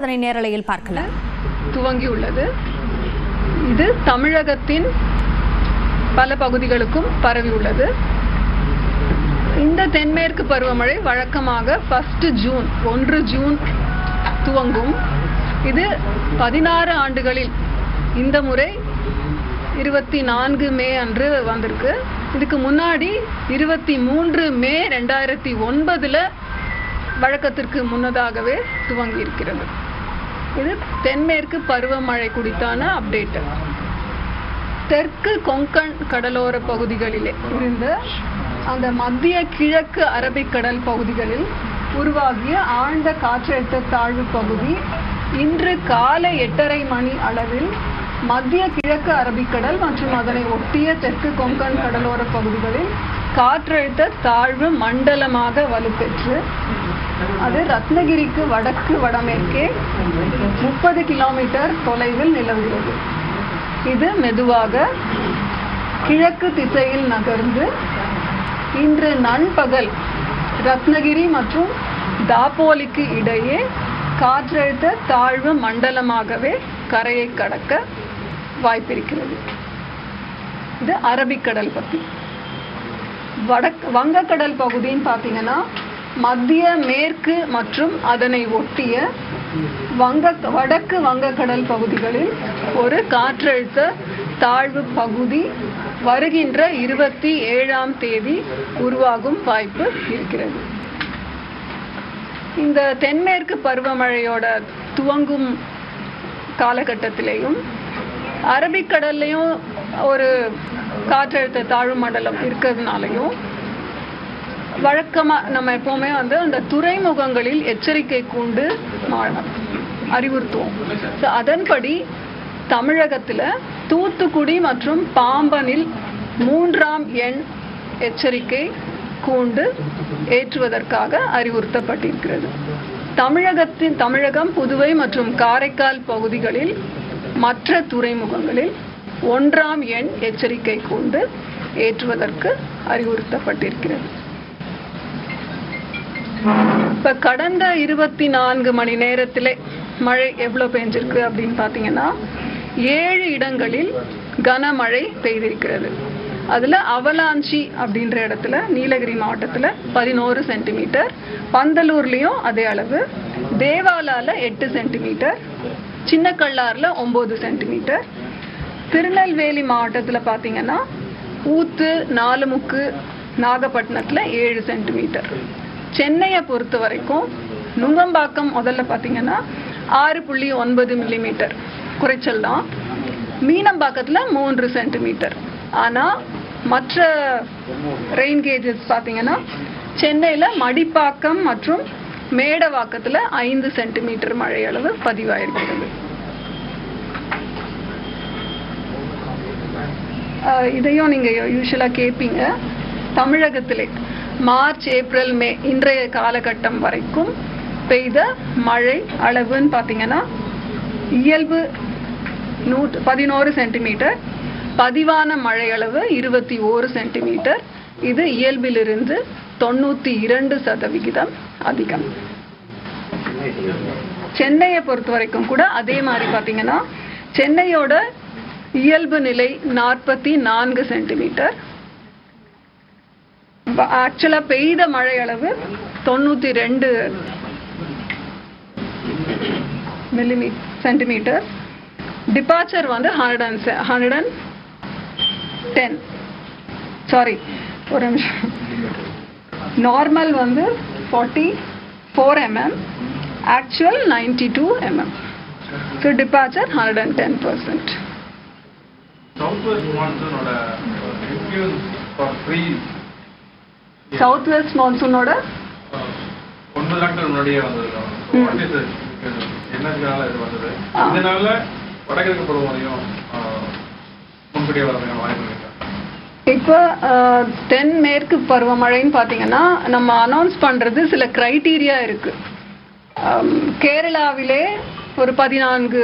அதனை நேரலையில் பார்க்கலாம். துவங்கியுள்ளது. இது தமிழகத்தின் பல பகுதிகளுக்கும் பரவியுள்ளது. இந்த தென்மேற்கு பருவமழை வழக்கமாக 1 ஜூன் துவங்கும். இது 16 ஆண்டுகளில் இந்த முறை 24 மே அன்று வந்திருக்கு. இதுக்கு முன்னாடி 23 மே 2009 வழக்கத்திற்கு முன்னதாகவே துவங்கி இருக்கிறது. இது தென்மேற்கு பருவமழை குறித்தான அப்டேட். தெற்கு கொங்கன் கடலோர பகுதிகளிலே இருந்த அந்த மத்திய கிழக்கு அரபிக்கடல் பகுதிகளில் உருவாகிய ஆழ்ந்த காற்றழுத்த தாழ்வு பகுதி இன்று காலை 8:30 மணி அளவில் மத்திய கிழக்கு அரபிக்கடல் மற்றும் அதனை ஒட்டிய தெற்கு கொங்கன் கடலோர பகுதிகளில் காற்றழுத்த தாழ்வு மண்டலமாக வலுப்பெற்று அது ரத்னகிரிக்கு வடக்கு வடமேற்கே 30 கிலோமீட்டர் தொலைவில் நிலவுகிறது. இது மெதுவாக கிழக்கு திசையில் நகர்ந்து இன்று நண்பகல் ரத்னகிரி மற்றும் தாப்போலிக்கு இடையே காற்றழுத்த தாழ்வு மண்டலமாகவே கரையை கடக்க வாய்ப்பிருக்கிறது. இது அரபிக்கடல் பகுதி. வங்கக்கடல் பகுதின்னு பார்த்தீங்கன்னா மத்திய மேற்கு மற்றும் அதனை ஒட்டிய வடக்கு வங்கக்கடல் பகுதிகளில் ஒரு காற்றழுத்த தாழ்வு பகுதி வருகின்ற 27ஆம் தேதி உருவாகும் வாய்ப்பு இருக்கிறது. இந்த தென்மேற்கு பருவமழையோட துவங்கும் காலகட்டத்திலேயும் அரபிக்கடல்லையும் ஒரு காற்றழுத்த தாழ்வு மண்டலம் இருக்கிறதுனாலையும் வழக்கமாக நம்ம எப்போவுமே அந்த துறைமுகங்களில் எச்சரிக்கை கூண்டு அறிவுறுத்துவோம். அதன்படி தமிழகத்தில் தூத்துக்குடி மற்றும் பாம்பனில் 3ஆம் எண் எச்சரிக்கை கூண்டு ஏற்றுவதற்காக அறிவுறுத்தப்பட்டிருக்கிறது. தமிழகம், புதுவை மற்றும் காரைக்கால் பகுதிகளில் மற்ற துறைமுகங்களில் 1ஆம் எண் எச்சரிக்கை கூண்டு ஏற்றுவதற்கு அறிவுறுத்தப்பட்டிருக்கிறது. இப்ப கடந்த 24 மணி நேரத்திலே மழை எவ்வளவு பெஞ்சிருக்கு அப்படின்னு பாத்தீங்கன்னா 7 இடங்களில் கனமழை பெய்திருக்கிறது. அதுல அவலாஞ்சி அப்படின்ற இடத்துல நீலகிரி மாவட்டத்துல 11 சென்டிமீட்டர், பந்தலூர்லயும் அதே அளவு, தேவாலால 8 சென்டிமீட்டர், சின்னக்கல்லாறுல 9 சென்டிமீட்டர், திருநெல்வேலி மாவட்டத்துல பாத்தீங்கன்னா ஊத்து, நாலுமுக்கு, நாகப்பட்டினத்துல 7 சென்டிமீட்டர். சென்னையை பொறுத்த வரைக்கும் நுங்கம்பாக்கம் முதல்ல பார்த்தீங்கன்னா 6.9 மில்லிமீட்டர் குறைச்சல் தான். மீனம்பாக்கத்தில் 3 சென்டிமீட்டர். ஆனால் மற்ற ரெயின் கேஜஸ் பார்த்தீங்கன்னா சென்னையில் மடிப்பாக்கம் மற்றும் மேடவாக்கத்தில் 5 சென்டிமீட்டர் மழை அளவு பதிவாயிருக்கிறது. இதையும் நீங்கள் யூஸ்வலாக கேட்பீங்க. தமிழகத்திலே மார்ச், ஏப்ரல், மே இன்றைய காலகட்டம் வரைக்கும் பெய்த மழை அளவுன்னு பார்த்தீங்கன்னா இயல்பு 11 சென்டிமீட்டர், பதிவான மழை அளவு 21 சென்டிமீட்டர். இது இயல்பிலிருந்து 92% அதிகம். சென்னையை பொறுத்த வரைக்கும் கூட அதே மாதிரி பார்த்தீங்கன்னா சென்னையோட இயல்பு நிலை 44 சென்டிமீட்டர். ஆக்சுவலா பெய்த மழை அளவு 92 சென்டிமீட்டர். டிபார்ச்சர் 110. சாரி, ஒரு நிமிஷம். Normal 44 mm, actual 92 mm. So departure 110%. South west மான்சூனோட 9 நாட்கள் முன்னாடியே வந்தது. இதனால வடகிழக்கு பருவமழையும் முன்கூட்டியே வரமையும் வாய்ப்பு இருக்கு. இப்போ தென்மேற்கு பருவமழைன்னு பார்த்தீங்கன்னா நம்ம அனௌன்ஸ் பண்றது சில கிரைட்டீரியா இருக்கு. கேரளாவிலே ஒரு 14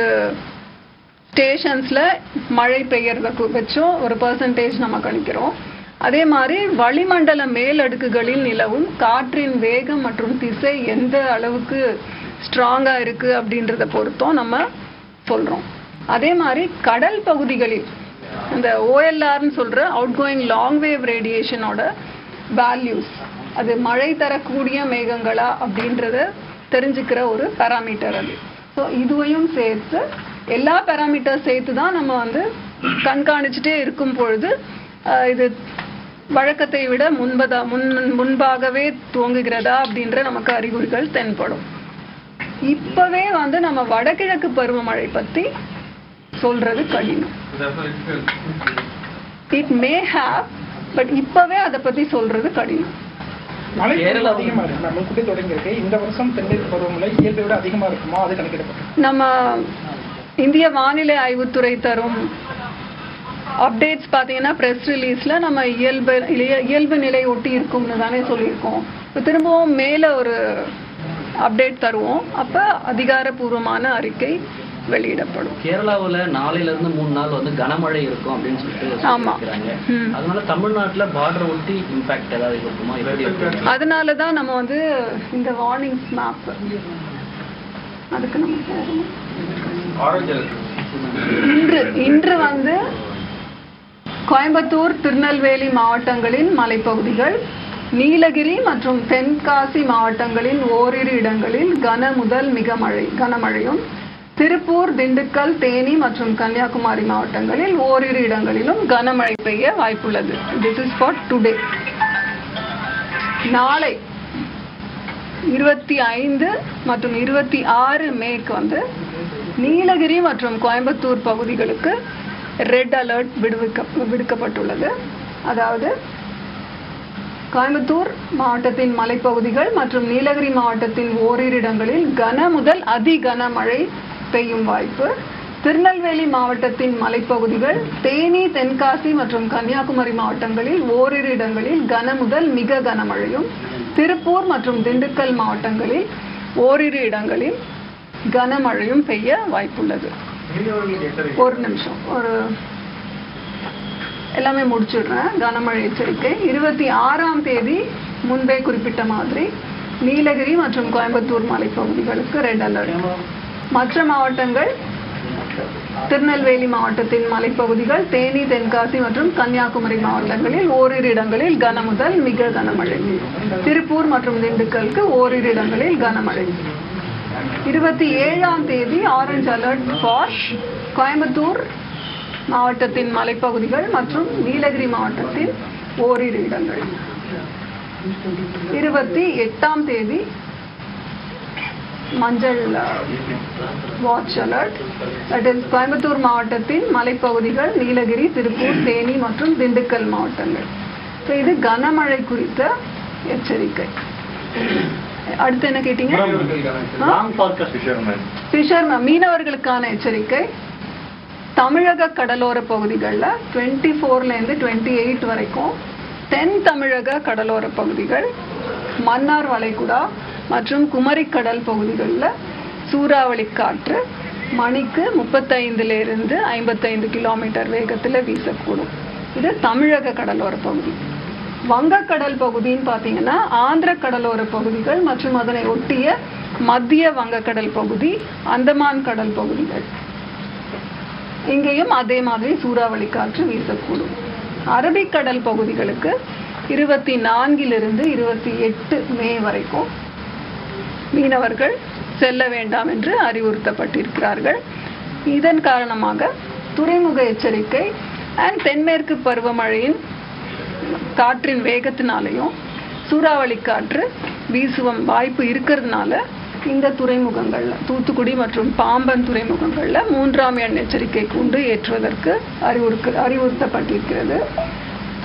ஸ்டேஷன்ஸ்ல மழை பெய்யறத வச்சும் ஒரு பெர்சன்டேஜ் நம்ம கணிக்கிறோம். அதே மாதிரி வளிமண்டல மேலடுக்குகளில் நிலவும் காற்றின் வேகம் மற்றும் திசை எந்த அளவுக்கு ஸ்ட்ராங்காக இருக்குது அப்படின்றத பொறுத்தும் நம்ம சொல்கிறோம். அதே மாதிரி கடல் பகுதிகளில் இந்த ஓஎல்ஆர்னு சொல்கிற அவுட் கோயிங் லாங் வேவ் ரேடியேஷனோட வேல்யூஸ், அது மழை தரக்கூடிய மேகங்களா அப்படின்றத தெரிஞ்சுக்கிற ஒரு பேராமீட்டர் அது. ஸோ இதுவையும் சேர்த்து எல்லா பேராமீட்டர் சேர்த்து தான் நம்ம வந்து கண்காணிச்சுட்டே இருக்கும் பொழுது இது வழக்கத்தை விட முன்பாகவே துவங்குகிறதா அப்படின்ற நமக்கு அறிகுறிகள் தென்படும். இப்பவே வந்து நம்ம வடகிழக்கு பருவமழை பத்தி சொல்றது கடினம். இட் மே ஹேவ், பட் இப்பவே அதை பத்தி சொல்றது கடினம். மழை அதிகமா இருக்கு, நம்ம தொடங்கி இருக்கு. இந்த வருஷம் தென்மேற்கு பருவமழை இயல்பை விட அதிகமா இருக்குமா, அது கணக்கிடப்படும். நம்ம இந்திய வானிலை ஆய்வுத்துறை தரும் அப்டேட்ஸ் பார்த்தீங்கன்னா ப்ரெஸ் ரிலீஸில் நம்ம இயல்பு நிலை ஒட்டி இருக்கும்னு தானே சொல்லியிருக்கோம். இப்போ திரும்பவும் மேலே ஒரு அப்டேட் தருவோம், அப்போ அதிகாரப்பூர்வமான அறிக்கை வெளியிடப்படும். கேரளாவில் 4லிருந்து 3 நாள் வந்து கனமழை இருக்கும் அப்படின்னு சொல்லிட்டு சொல்லியிருக்காங்க. அதனால தமிழ்நாட்டில் பார்டர் ஒட்டி இம்பாக்ட் ஏதாவது இருக்குமா? அதனால தான் நம்ம வந்து இந்த வார்னிங்ஸ் மேப் அதுக்கு நம்ம போகணும். இன்று வந்து கோயம்புத்தூர், திருநெல்வேலி மாவட்டங்களின் மலைப்பகுதிகள், நீலகிரி மற்றும் தென்காசி மாவட்டங்களின் ஓரிரு இடங்களில் கன முதல் மிக கனமழையும், திருப்பூர், திண்டுக்கல், தேனி மற்றும் கன்னியாகுமரி மாவட்டங்களில் ஓரிரு இடங்களிலும் கனமழை பெய்ய வாய்ப்புள்ளது. This is for today. நாளை 25 மற்றும் 26 மேற்கு வந்து நீலகிரி மற்றும் கோயம்புத்தூர் பகுதிகளுக்கு ரெட் அலர்ட் விடுக்கப்பட்டுள்ளது. அதாவது கோயம்புத்தூர் மாவட்டத்தின் மலைப்பகுதிகள் மற்றும் நீலகிரி மாவட்டத்தின் ஓரிரு இடங்களில் கன முதல் அதி கனமழை பெய்யும் வாய்ப்பு. திருநெல்வேலி மாவட்டத்தின் மலைப்பகுதிகள், தேனி, தென்காசி மற்றும் கன்னியாகுமரி மாவட்டங்களில் ஓரிரு இடங்களில் கன முதல் மிக கனமழையும், திருப்பூர் மற்றும் திண்டுக்கல் மாவட்டங்களில் ஓரிரு இடங்களில் கனமழையும் பெய்ய வாய்ப்புள்ளது. ஒரு நிமிஷம், எல்லாமே முடிச்சுடுறேன். கனமழை எச்சரிக்கை 26ஆம் தேதி முன்பே குறிப்பிட்ட மாதிரி நீலகிரி மற்றும் கோயம்புத்தூர் மலைப்பகுதிகளுக்கு ரெட் அலர்ட். மற்ற மாவட்டங்கள் திருநெல்வேலி மாவட்டத்தின் மலைப்பகுதிகள், தேனி, தென்காசி மற்றும் கன்னியாகுமரி மாவட்டங்களில் ஓரிரு இடங்களில் கன முதல் மிக கனமழை. திருப்பூர் மற்றும் திண்டுக்கலுக்கு ஓரிரு இடங்களில் கனமழை. 27ஆம் தேதி ஆரஞ்சு அலர்ட் ஃபார் கோயம்புத்தூர் மாவட்டத்தின் மலைப்பகுதிகள் மற்றும் நீலகிரி மாவட்டத்தின் ஓரிரு இடங்கள். 28ஆம் தேதி மஞ்சள் watch alert, that is Coimbatore மாவட்டத்தின் மலைப்பகுதிகள், நீலகிரி, திருப்பூர், தேனி மற்றும் திண்டுக்கல் மாவட்டங்கள். ஸோ இது கனமழை குறித்த எச்சரிக்கை. அடுத்து என்ன கேட்டீங்க? மீனவர்களுக்கான எச்சரிக்கை. தமிழக கடலோர பகுதிகளில் 24லேருந்து 28 வரைக்கும் தென் தமிழக கடலோர பகுதிகள், மன்னார் வளைகுடா மற்றும் குமரிக்கடல் பகுதிகளில் சூறாவளி காற்று மணிக்கு 35லிருந்து 55 கிலோமீட்டர் வேகத்தில் வீசக்கூடும். இது தமிழக கடலோர பகுதி. வங்கக்கடல் பகுதின்னு பார்த்தீங்கன்னா ஆந்திர கடலோர பகுதிகள் மற்றும் அதனை ஒட்டிய மத்திய வங்கக்கடல் பகுதி, அந்தமான் கடல் பகுதிகள், இங்கேயும் அதே மாதிரி சூறாவளி காற்று வீசக்கூடும். அரபிக்கடல் பகுதிகளுக்கு 24லிருந்து 28 மே வரைக்கும் மீனவர்கள் செல்ல வேண்டாம் என்று அறிவுறுத்தப்பட்டிருக்கிறார்கள். இதன் காரணமாக துறைமுக எச்சரிக்கை அண்ட் தென்மேற்கு பருவமழையின் காற்றின் வேகத்தினாலையும் சூறாவளி காற்று வீசும் வாய்ப்பு இருக்கிறதுனால இந்த துறைமுகங்கள்ல, தூத்துக்குடி மற்றும் பாம்பன் துறைமுகங்கள்ல 3ஆம் எண் எச்சரிக்கை கூண்டு ஏற்றுவதற்கு அறிவுறுத்தப்பட்டிருக்கிறது.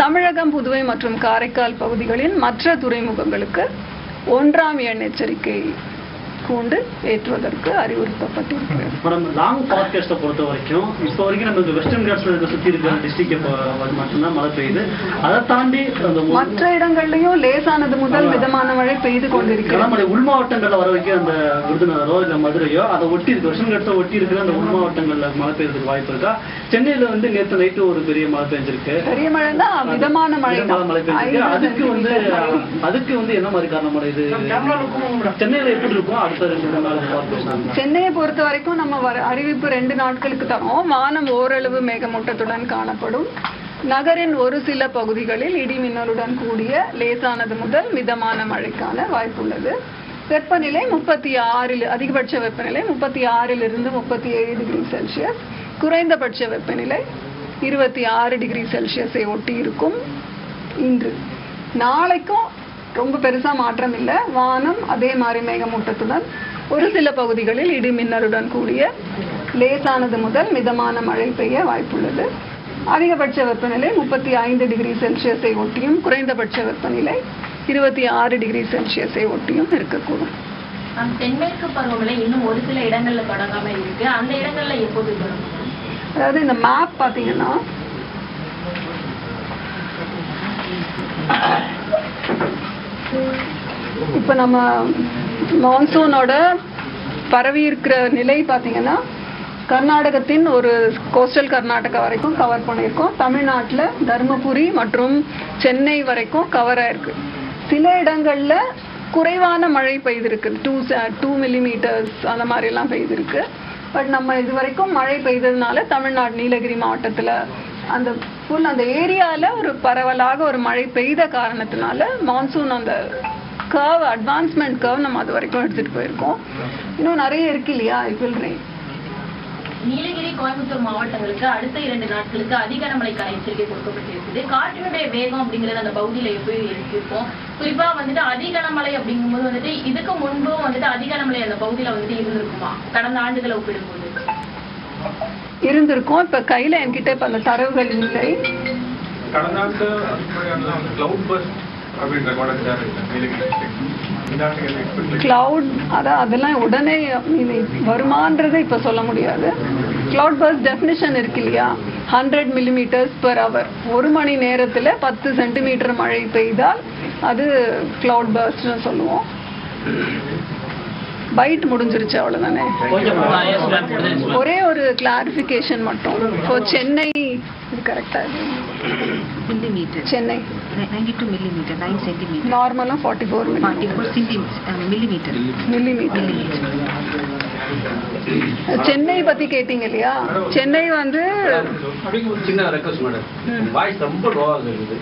தமிழகம், புதுவை மற்றும் காரைக்கால் பகுதிகளின் மற்ற துறைமுகங்களுக்கு 1ஆம் எண் எச்சரிக்கை கூண்டு ஏற்றுவதற்கு அறிவுறுத்தப்பட்டிருக்கிறது. மேடம், லாங் ஃபார்காஸ்ட்டை பொறுத்த வரைக்கும் இப்போ வரைக்கும் நமக்கு வெஸ்டர்ன் காட்ஸ்ல சுற்றி இருக்கிற டிஸ்ட்ரிக்ட் மட்டும்தான் மழை பெய்யுது. அதை தாண்டி மற்ற இடங்கள்லயும் லேசானது முதல் மிதமான மழை பெய்து கொண்டிருக்கிறது. உள் மாவட்டங்கள்ல வர வைக்க அந்த விருதுநகரோ இல்ல மதுரையோ அதை ஒட்டி இருக்கு, வெஸ்டர்ன் காட்ஸை ஒட்டி இருக்கிற அந்த உள் மாவட்டங்கள்ல மழை பெய்யறதுக்கு வாய்ப்பு இருக்கா? சென்னையில வந்து நேற்று நைட்டு ஒரு பெரிய மழை பெஞ்சிருக்கு. பெரிய மழை தான், மிதமான மழை பெஞ்சிருக்கு. அதுக்கு வந்து என்ன மாதிரி காரணம்? இது சென்னையில எப்படி இருக்கும்? அடுத்த 2 நாள் சென்னையை பொறுத்த வரைக்கும் நம்ம அறிவிப்பு 2 நாட்களுக்கு தரோம். வானம் ஓரளவு மேகமூட்டத்துடன் காணப்படும். நகரின் ஒரு சில பகுதிகளில் இடி மின்னலுடன் கூடிய லேசானது முதல் மிதமான மழைக்கான வாய்ப்புள்ளது. வெப்பநிலை 36, அதிகபட்ச வெப்பநிலை 36 to 37 டிகிரி செல்சியஸ், குறைந்தபட்ச வெப்பநிலை 26 டிகிரி செல்சியஸை ஒட்டி இருக்கும். இன்று நாளைக்கும் ரொம்ப பெருசா மாற்றம் இல்லை. வானம் அதே மாதிரி மேகமூட்டத்துடன் ஒரு சில பகுதிகளில் இடி மின்னலுடன் கூடிய லேசானது முதல் மிதமான மழை பெய்ய வாய்ப்புள்ளது. அதிகபட்ச வெப்பநிலை 35 டிகிரி செல்சியஸை ஒட்டியும் குறைந்தபட்ச வெப்பநிலை 26 டிகிரி செல்சியஸை ஒட்டியும் இருக்கக்கூடும். தென்மேற்கு பருவமழை இன்னும் ஒரு சில இடங்கள்ல தொடங்காம இருக்கு. அந்த இடங்கள்ல எப்போது வரும்? அதாவது இந்த மேப் பாத்தீங்கன்னா இப்ப நம்ம மான்சூனோட பரவி இருக்கிற நிலை பாத்தீங்கன்னா கர்நாடகத்தின் ஒரு கோஸ்டல் கர்நாடகா வரைக்கும் கவர் பண்ணியிருக்கோம். தமிழ்நாட்டில் தருமபுரி மற்றும் சென்னை வரைக்கும் கவர் ஆயிருக்கு. சில இடங்கள்ல குறைவான மழை பெய்திருக்கு, 2 மில்லிமீட்டர்ஸ் அந்த மாதிரி எல்லாம் பெய்திருக்கு. பட் நம்ம இது வரைக்கும் மழை பெய்ததுனால தமிழ்நாடு நீலகிரி மாவட்டத்தில் அந்த ஏரியால ஒரு பரவலாக ஒரு மழை பெய்த காரணத்தினால மான்சூன் அந்த கர்வ், அட்வான்ஸ்மெண்ட் கர்வ் நம்ம அது வரைக்கும் எடுத்துட்டு போயிருக்கோம். இன்னும் நிறைய இருக்கு இல்லையா, it will rain. Nilgiri, Coimbatore மாவட்டங்களுக்கு அடுத்த 2 நாட்களுக்கு அதிக கனமழைக்கான எச்சரிக்கை கொடுக்கப்பட்டிருக்குது. காற்றினுடைய வேகம் அப்படிங்கிறது அந்த பகுதியில எப்படி இருக்கும்? குறிப்பா அதிக கனமழை அப்படிங்கும்போது இதுக்கு முன்பும் அதிக கனமழை அந்த பகுதியில இருந்திருக்குமா? கடந்த ஆண்டுகளை ஒப்பிடும்போது இருந்திருக்கும். இப்ப கையில என்கிட்ட இப்ப அந்த தரவுகள் இல்லை. கடந்த ஆண்டு கிளவுட் பர்ஸ்ட் அப்படின்ற கூட கிளவுட் அதெல்லாம் உடனே வருமானதை இப்ப சொல்ல முடியாது. கிளவுட் பர்ஸ்ட் டெஃபினிஷன் இருக்கு இல்லையா, 100 millimeters per hour, 1 மணி நேரத்துல 10 சென்டிமீட்டர் மழை பெய்தால் அது கிளவுட் பர்ஸ்ட்னு சொல்லுவோம். பைட் முடிஞ்சிருச்சு, அவ்வளவுதானே. ஒரே ஒரு கிளாரிஃபிகேஷன் மட்டும். இப்போ சென்னை கரெக்டா millimeter. Chennai 92 millimeter, 9 centimeter. நார்மலா 44 millimeter. சென்னை பத்தி கேட்டீங்க இல்லையா, சென்னை சின்ன ரெக்வெஸ்ட் மேடம், வாய்ஸ் ரொம்ப லோவா இருக்குது.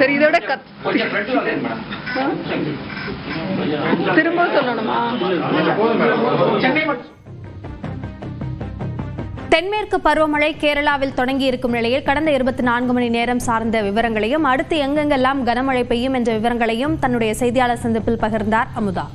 சரி, இதோட திரும்ப சொல்லணுமா? தென்மேற்கு பருவமழை கேரளாவில் தொடங்கி இருக்கும் நிலையில் கடந்த 24 மணி நேரம் சார்ந்த விவரங்களையும் அடுத்து எங்கெங்கெல்லாம் கனமழை பெய்யும் என்ற விவரங்களையும் தன்னுடைய செய்தியாளர் சந்திப்பில் பகிர்ந்தார் அமுதா.